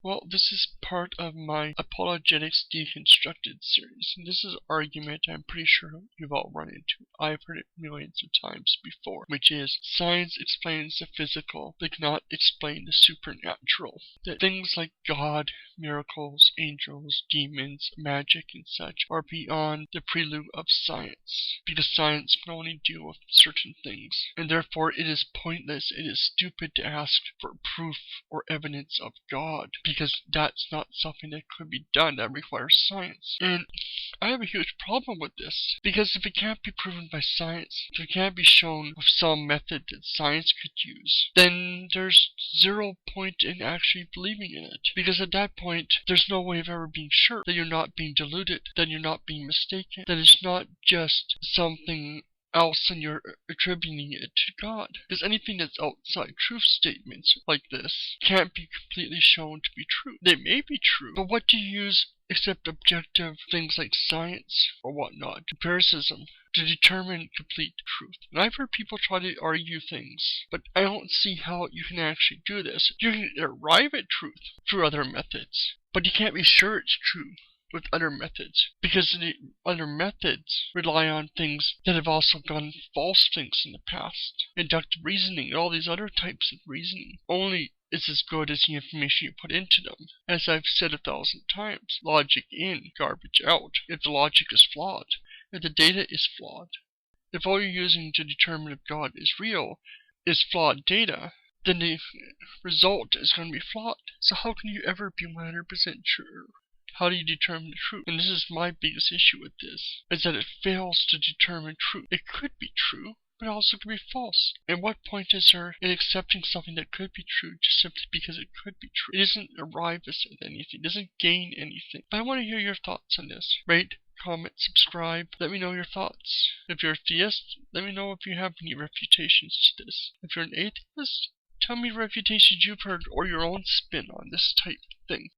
Well, this is part of my Apologetics Deconstructed series, and this is an argument I'm pretty sure you've all run into. I've heard it millions of times before, which is science explains the physical, but cannot explain the supernatural. That things like God, miracles, angels, demons, magic, and such are beyond the prelude of science, because science can only deal with certain things, and therefore it is pointless, it is stupid to ask for proof or evidence of God, because that's not something that could be done. That requires science. And I have a huge problem with this, because if it can't be proven by science, if it can't be shown with some method that science could use, then there's zero point in actually believing in it, because at that point there's no way of ever being sure that you're not being deluded, that you're not being mistaken, that it's not just something else and you're attributing it to God. Because anything that's outside truth statements like this can't be completely shown to be true. They may be true, but what do you use except objective things like science or whatnot, empiricism, to determine complete truth? And I've heard people try to argue things, but I don't see how you can actually do this. You can arrive at truth through other methods, but you can't be sure it's true with other methods, because the other methods rely on things that have also gone false things in the past. Inductive reasoning and all these other types of reasoning only is as good as the information you put into them. As I've said 1,000 times, logic in, garbage out. If the logic is flawed, if the data is flawed, if all you're using to determine if God is real is flawed data, then the result is going to be flawed. So how can you ever be 100% sure? How do you determine the truth? And this is my biggest issue with this, is that it fails to determine truth. It could be true, but it also could be false. And what point is there in accepting something that could be true just simply because it could be true? It doesn't arrive us at anything. It doesn't gain anything. But I want to hear your thoughts on this. Rate, comment, subscribe. Let me know your thoughts. If you're a theist, let me know if you have any refutations to this. If you're an atheist, tell me refutations you've heard or your own spin on this type of thing.